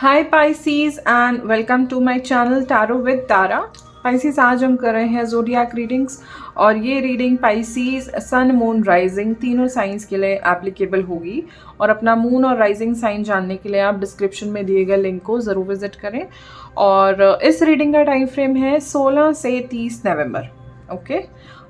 Hi Pisces and welcome to my channel tarot with Tara. Pisces, आज हम कर रहे हैं ज़ोडिएक रीडिंग्स और ये reading Pisces sun moon rising तीनों साइंस के लिए एप्लीकेबल होगी। और अपना मून और राइजिंग साइन जानने के लिए आप डिस्क्रिप्शन में दिए गए लिंक को ज़रूर विजिट करें। और इस रीडिंग का टाइम फ्रेम है 16 से 30 नवंबर। ओके।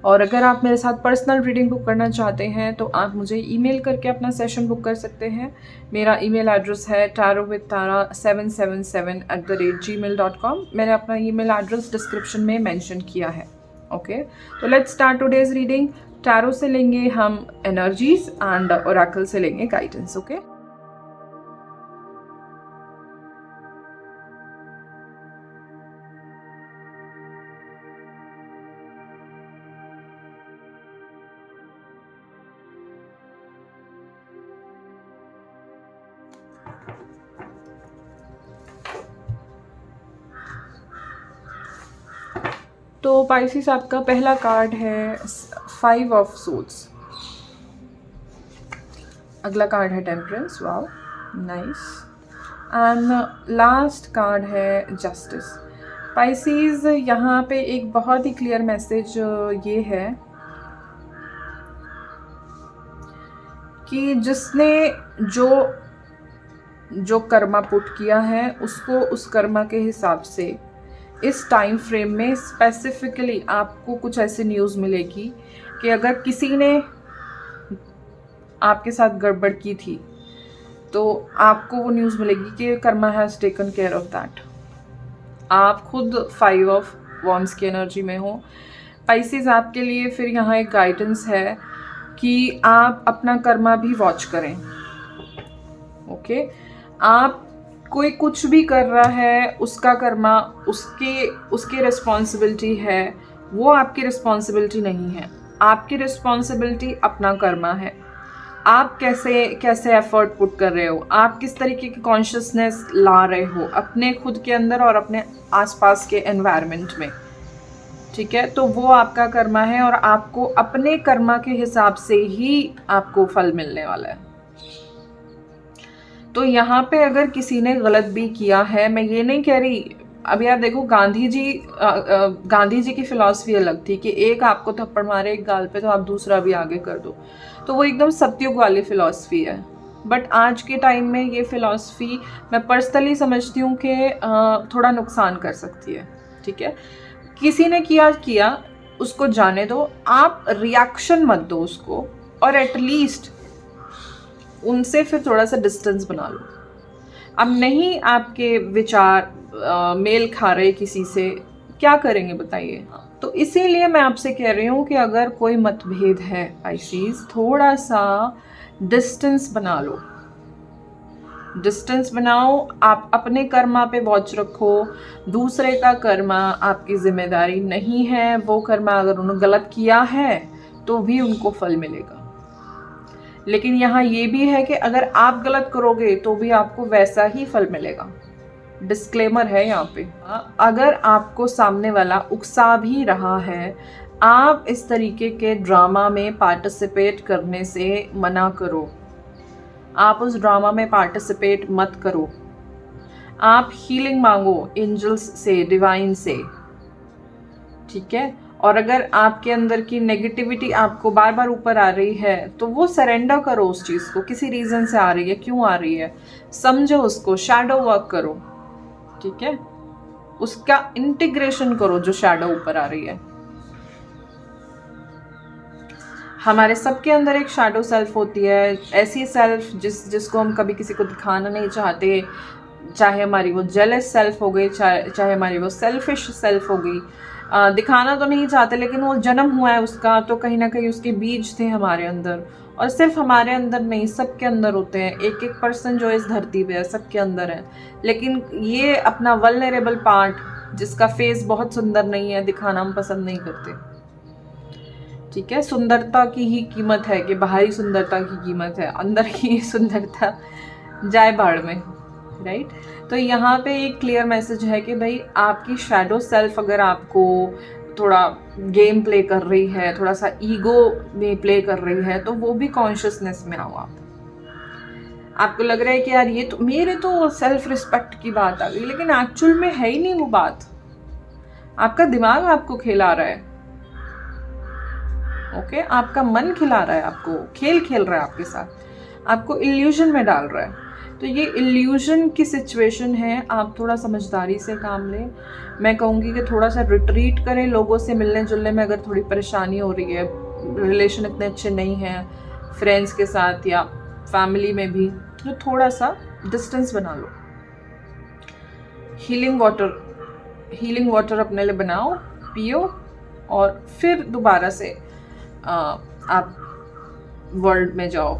और अगर आप मेरे साथ पर्सनल रीडिंग बुक करना चाहते हैं तो आप मुझे ईमेल करके अपना सेशन बुक कर सकते हैं। मेरा ईमेल एड्रेस है tarowithtara777@gmail.com। मैंने अपना ईमेल एड्रेस डिस्क्रिप्शन में मेंशन किया है। ओके, तो let's start today's reading. Tarot से लेंगे हम एनर्जीज एंड ओरेकल से लेंगे गाइडेंस। ओके, तो पाइसिस आपका पहला कार्ड है 5 ऑफ सोर्ड्स। अगला कार्ड है temperance. Wow, nice. And last card है जस्टिस। पाइसिस, यहाँ पे एक बहुत ही क्लियर मैसेज ये है कि जिसने जो कर्मा पुट किया है उसको उस कर्मा के हिसाब से इस टाइम फ्रेम में स्पेसिफिकली आपको कुछ ऐसी न्यूज़ मिलेगी कि अगर किसी ने आपके साथ गड़बड़ की थी तो आपको वो न्यूज़ मिलेगी कि Karma has taken care of that. आप खुद 5 ऑफ वॉन्ड्स की एनर्जी में हो। पाइसिस, आपके लिए फिर यहाँ एक गाइडेंस है कि आप अपना कर्मा भी वॉच करें। ओके, आप कोई कुछ भी कर रहा है उसका कर्मा उसके रिस्पॉन्सिबिलिटी है, वो आपकी रिस्पॉन्सिबिलिटी नहीं है। आपकी रिस्पॉन्सिबिलिटी अपना कर्मा है। आप कैसे एफर्ट पुट कर रहे हो, आप किस तरीके की कॉन्शियसनेस ला रहे हो अपने खुद के अंदर और अपने आसपास के एनवायरनमेंट में। ठीक है, तो वो आपका कर्मा है और आपको अपने कर्मा के हिसाब से ही आपको फल मिलने वाला है। तो यहाँ पे अगर किसी ने गलत भी किया है, मैं ये नहीं कह रही, अभी आप देखो गांधी जी की फिलॉसफी अलग थी कि एक आपको थप्पड़ मारे एक गाल पे तो आप दूसरा भी आगे कर दो, तो वो एकदम सत्युग वाली फिलॉसफी है। बट आज के टाइम में ये फिलॉसफी मैं पर्सनली समझती हूँ कि थोड़ा नुकसान कर सकती है। ठीक है, किसी ने किया उसको जाने दो, आप रिएक्शन मत दो उसको, और एटलीस्ट उनसे फिर थोड़ा सा डिस्टेंस बना लो। अब नहीं आपके विचार मेल खा रहे किसी से, क्या करेंगे बताइए। तो इसीलिए मैं आपसे कह रही हूँ कि अगर कोई मतभेद है पाइसिस, थोड़ा सा डिस्टेंस बना लो। डिस्टेंस बनाओ, आप अपने कर्मा पे वॉच रखो। दूसरे का कर्मा आपकी जिम्मेदारी नहीं है। वो कर्मा अगर उन्होंने गलत किया है तो भी उनको फल मिलेगा। लेकिन यहाँ ये भी है कि अगर आप गलत करोगे तो भी आपको वैसा ही फल मिलेगा। डिस्क्लेमर है यहाँ पे। अगर आपको सामने वाला उकसा भी रहा है, आप इस तरीके के ड्रामा में पार्टिसिपेट करने से मना करो। आप उस ड्रामा में पार्टिसिपेट मत करो। आप हीलिंग मांगो एंजल्स से, डिवाइन से। ठीक है, और अगर आपके अंदर की नेगेटिविटी आपको बार बार ऊपर आ रही है तो वो सरेंडर करो उस चीज़ को। किसी रीज़न से आ रही है, क्यों आ रही है, समझो उसको, शैडो वर्क करो। ठीक है, उसका इंटीग्रेशन करो जो शैडो ऊपर आ रही है। हमारे सबके अंदर एक शैडो सेल्फ होती है, ऐसी सेल्फ जिसको हम कभी किसी को दिखाना नहीं चाहते। चाहे हमारी वो जेलस सेल्फ हो गई, चाहे हमारी वो सेल्फिश सेल्फ हो गई। दिखाना तो नहीं चाहते, लेकिन वो जन्म हुआ है उसका, तो कहीं ना कहीं उसके बीज थे हमारे अंदर। और सिर्फ हमारे अंदर नहीं, सबके अंदर होते हैं। एक एक पर्सन जो इस धरती पे है सबके अंदर है। लेकिन ये अपना वल्नरेबल पार्ट, जिसका फेस बहुत सुंदर नहीं है, दिखाना हम पसंद नहीं करते। ठीक है, सुंदरता की ही कीमत है कि बाहरी सुंदरता की कीमत है, अंदर की सुंदरता जाए बाढ़ में। राइट, तो यहाँ पे एक क्लियर मैसेज है कि भाई आपकी शैडो सेल्फ अगर आपको थोड़ा गेम प्ले कर रही है, थोड़ा सा ईगो में प्ले कर रही है, तो वो भी कॉन्शियसनेस में आओ आप। आपको लग रहा है कि यार ये तो मेरे तो सेल्फ रिस्पेक्ट की बात आ गई, लेकिन एक्चुअल में है ही नहीं वो बात। आपका दिमाग आपको खिला रहा है, ओके आपका मन खिला रहा है, आपको खेल खेल रहा है आपके साथ, आपको इल्यूजन में डाल रहा है। तो ये इल्यूजन की सिचुएशन है, आप थोड़ा समझदारी से काम लें। मैं कहूँगी कि थोड़ा सा रिट्रीट करें, लोगों से मिलने जुलने में अगर थोड़ी परेशानी हो रही है, रिलेशन इतने अच्छे नहीं हैं फ्रेंड्स के साथ या फैमिली में भी, तो थोड़ा सा डिस्टेंस बना लो। हीलिंग वाटर अपने लिए बनाओ, पियो, और फिर दोबारा से आप वर्ल्ड में जाओ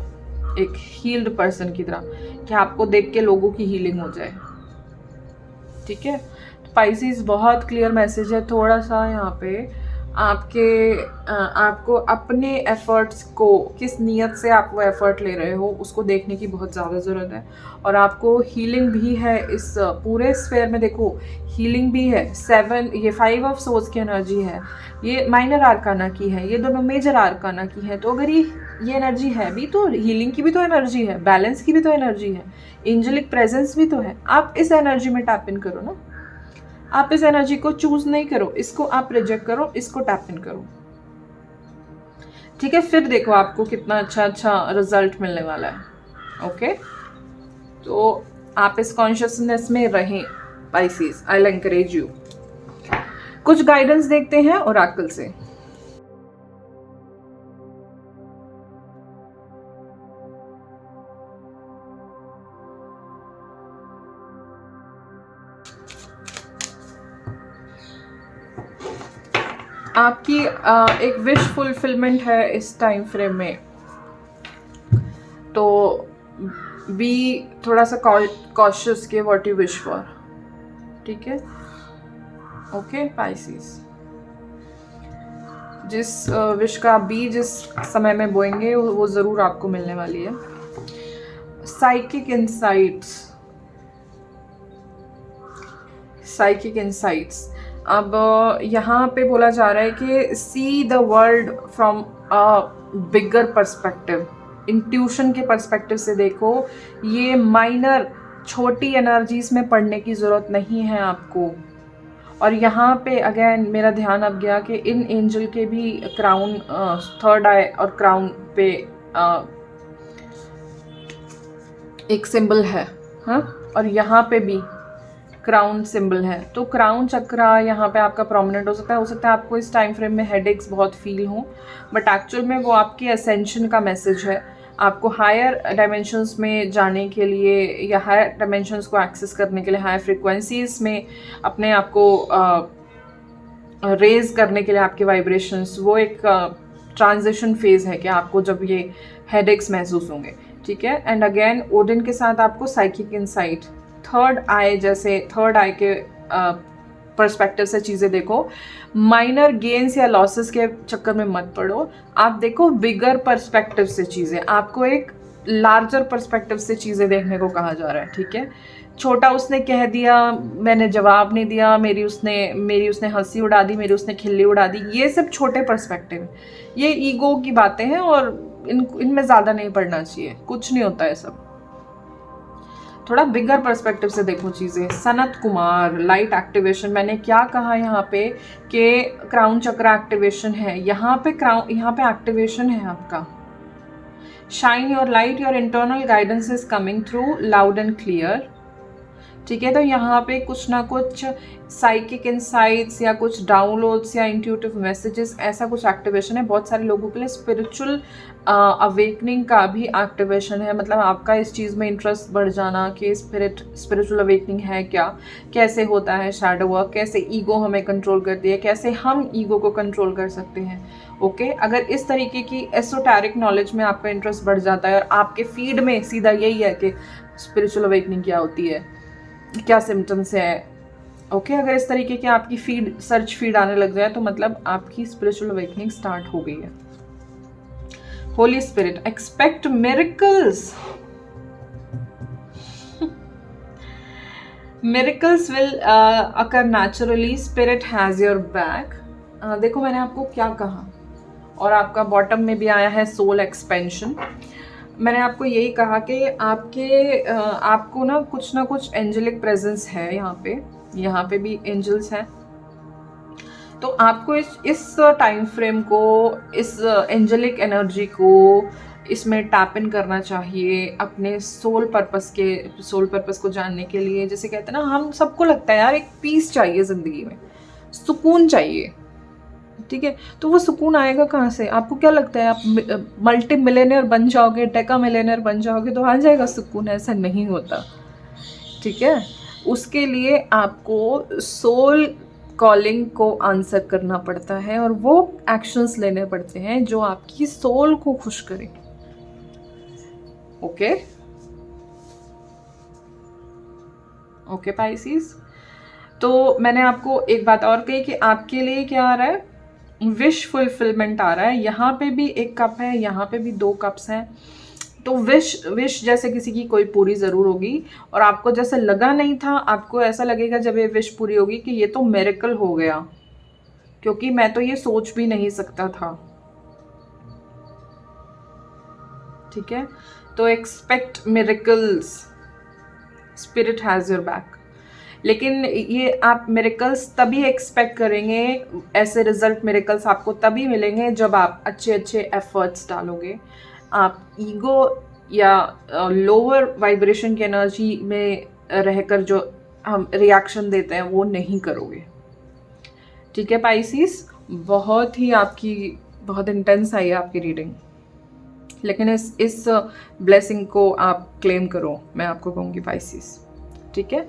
एक हील्ड पर्सन की तरह, कि आपको देख के लोगों की हीलिंग हो जाए। ठीक है, तो पाइसेस बहुत क्लियर मैसेज है। थोड़ा सा यहाँ पे आपको अपने एफर्ट्स को, किस नीयत से आप वो एफर्ट ले रहे हो उसको देखने की बहुत ज़्यादा ज़रूरत है। और आपको हीलिंग भी है इस पूरे स्फेयर में। देखो हीलिंग भी है, 7 ये 5 ऑफ सोर्स की एनर्जी है, ये माइनर आर्काना की है, ये दोनों मेजर आर्काना की है। तो अगर ये एनर्जी है भी, तो हीलिंग की भी तो एनर्जी है, बैलेंस की भी तो एनर्जी है, एंजेलिक प्रेजेंस भी तो है। आप इस एनर्जी में टैप इन करो ना, आप इस एनर्जी को चूज नहीं करो, इसको आप रिजेक्ट करो, इसको टैप इन करो। ठीक है, फिर देखो आपको कितना अच्छा रिजल्ट मिलने वाला है। ओके, तो आप इस कॉन्शियसनेस में रहें Pisces, I will encourage you. कुछ गाइडेंस देखते हैं ओरेकल से। आपकी एक विश फुलफिलमेंट है इस टाइम फ्रेम में, तो बी थोड़ा सा कॉशियस के व्हाट यू विश फॉर। ठीक है, ओके पाइसेस, जिस विश का बी जिस समय में बोएंगे वो ज़रूर आपको मिलने वाली है। Psychic insights. अब यहाँ पे बोला जा रहा है कि see the world from a bigger perspective, intuition के पर्सपेक्टिव से देखो। ये माइनर छोटी एनर्जीज में पढ़ने की ज़रूरत नहीं है आपको। और यहाँ पे अगेन मेरा ध्यान अब गया कि इन एंजल के भी क्राउन, थर्ड आई और क्राउन पे एक सिंबल है, हाँ, और यहाँ पे भी क्राउन सिंबल है। तो क्राउन चक्रा यहाँ पे आपका प्रोमिनेंट हो सकता है आपको इस टाइम फ्रेम में हेडेक्स बहुत फील हों, बट एक्चुअल में वो आपकी असेंशन का मैसेज है। आपको हायर डायमेंशंस में जाने के लिए या हायर डायमेंशंस को एक्सेस करने के लिए, हायर फ्रिक्वेंसीज में अपने आप को रेज करने के लिए आपके वाइब्रेशंस, वो एक ट्रांजिशन फेज है कि आपको जब ये हेडेक्स महसूस होंगे। ठीक है, एंड अगेन ओडिन के साथ आपको साइकिक इनसाइट, थर्ड आई, जैसे थर्ड आई के पर्सपेक्टिव से चीज़ें देखो। माइनर गेन्स या लॉसेस के चक्कर में मत पड़ो, आप देखो बिगर पर्सपेक्टिव से चीज़ें, आपको एक लार्जर पर्सपेक्टिव से चीज़ें देखने को कहा जा रहा है। ठीक है, छोटा उसने कह दिया, मैंने जवाब नहीं दिया, मेरी उसने हंसी उड़ा दी, मेरी उसने खिल्ली उड़ा दी, ये सब छोटे पर्सपेक्टिव, ये ईगो की बातें हैं और इनमें ज़्यादा नहीं पढ़ना चाहिए, कुछ नहीं होता है सब। थोड़ा बिगर पर्सपेक्टिव से देखो चीज़ें। सनत कुमार, लाइट एक्टिवेशन, मैंने क्या कहा यहाँ पे कि क्राउन चक्र एक्टिवेशन है, यहाँ पे एक्टिवेशन है आपका। Shine your light, your internal guidance is coming through loud and clear. ठीक है, तो यहाँ पे कुछ ना कुछ साइकिक इनसाइट्स या कुछ डाउनलोड्स या इंट्यूटिव मैसेजेस, ऐसा कुछ एक्टिवेशन है। बहुत सारे लोगों के लिए स्पिरिचुअल अवेकनिंग का भी एक्टिवेशन है, मतलब आपका इस चीज़ में इंटरेस्ट बढ़ जाना कि स्पिरिचुअल अवेकनिंग है क्या, कैसे होता है शैडो वर्क, कैसे ईगो हमें कंट्रोल करती है, कैसे हम ईगो को कंट्रोल कर सकते हैं। ओके, अगर इस तरीके की एसोटेरिक नॉलेज में आपका इंटरेस्ट बढ़ जाता है और आपके फीड में सीधा यही है कि स्पिरिचुअल अवेकनिंग क्या होती है, क्या सिम्टम्स है, ओके, अगर इस तरीके की आपकी सर्च फीड आने लग जाए तो मतलब आपकी स्पिरिचुअल अवेकनिंग स्टार्ट हो गई है। Holi spirit, expect miracles, miracles will occur naturally, spirit has your back. देखो मैंने आपको क्या कहा, और आपका बॉटम में भी आया है सोल एक्सपेंशन। मैंने आपको यही कहा कि आपको ना कुछ एंजेलिक प्रेजेंस है यहाँ पे भी एंजल्स हैं। तो आपको इस टाइम फ्रेम को, इस एंजेलिक एनर्जी को इसमें टैप इन करना चाहिए अपने सोल पर्पस को जानने के लिए। जैसे कहते हैं ना, हम सबको लगता है यार एक पीस चाहिए ज़िंदगी में, सुकून चाहिए, ठीक है। तो वो सुकून आएगा कहाँ से? आपको क्या लगता है आप मल्टी मिलेनियर बन जाओगे, डेका मिलेनियर बन जाओगे तो आ जाएगा सुकून? ऐसा नहीं होता, ठीक है। उसके लिए आपको सोल कॉलिंग को आंसर करना पड़ता है और वो एक्शंस लेने पड़ते हैं जो आपकी सोल को खुश करें। ओके ओके पाइसिस, तो मैंने आपको एक बात और कही कि आपके लिए क्या आ रहा है, विश फुलफिलमेंट आ रहा है। यहाँ पे भी एक कप है, यहाँ पे भी 2 कप्स हैं। तो विश जैसे किसी की कोई पूरी ज़रूर होगी, और आपको जैसे लगा नहीं था, आपको ऐसा लगेगा जब ये विश पूरी होगी कि ये तो मिरेकल हो गया, क्योंकि मैं तो ये सोच भी नहीं सकता था, ठीक है। तो expect miracles, spirit has your back. लेकिन ये आप मिरेकल्स तभी एक्सपेक्ट करेंगे, ऐसे रिजल्ट मिरेकल्स आपको तभी मिलेंगे जब आप अच्छे एफर्ट्स डालोगे। आप ईगो या लोअर वाइब्रेशन की एनर्जी में रहकर जो हम रिएक्शन देते हैं वो नहीं करोगे, ठीक है पाइसिस। बहुत इंटेंस आई है आपकी रीडिंग, लेकिन इस ब्लेसिंग को आप क्लेम करो, मैं आपको कहूँगी पाइसिस, ठीक है।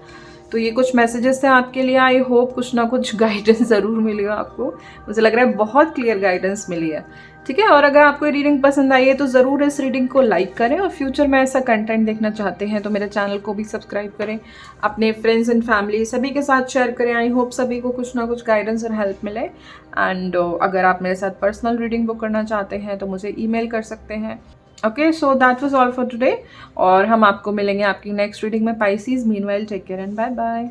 तो ये कुछ मैसेजेस थे आपके लिए। आई होप कुछ ना कुछ गाइडेंस ज़रूर मिलेगा आपको। मुझे लग रहा है बहुत क्लियर गाइडेंस मिली है, ठीक है। और अगर आपको ये रीडिंग पसंद आई है तो ज़रूर इस रीडिंग को लाइक करें, और फ्यूचर में ऐसा कंटेंट देखना चाहते हैं तो मेरे चैनल को भी सब्सक्राइब करें, अपने फ्रेंड्स एंड फैमिली सभी के साथ शेयर करें। आई होप सभी को कुछ ना कुछ गाइडेंस और हेल्प मिले। एंड अगर आप मेरे साथ पर्सनल रीडिंग बुक करना चाहते हैं तो मुझे ईमेल कर सकते हैं। Okay, so that was all for today, और हम आपको मिलेंगे आपकी नेक्स्ट रीडिंग में Pisces. Meanwhile take care and bye bye.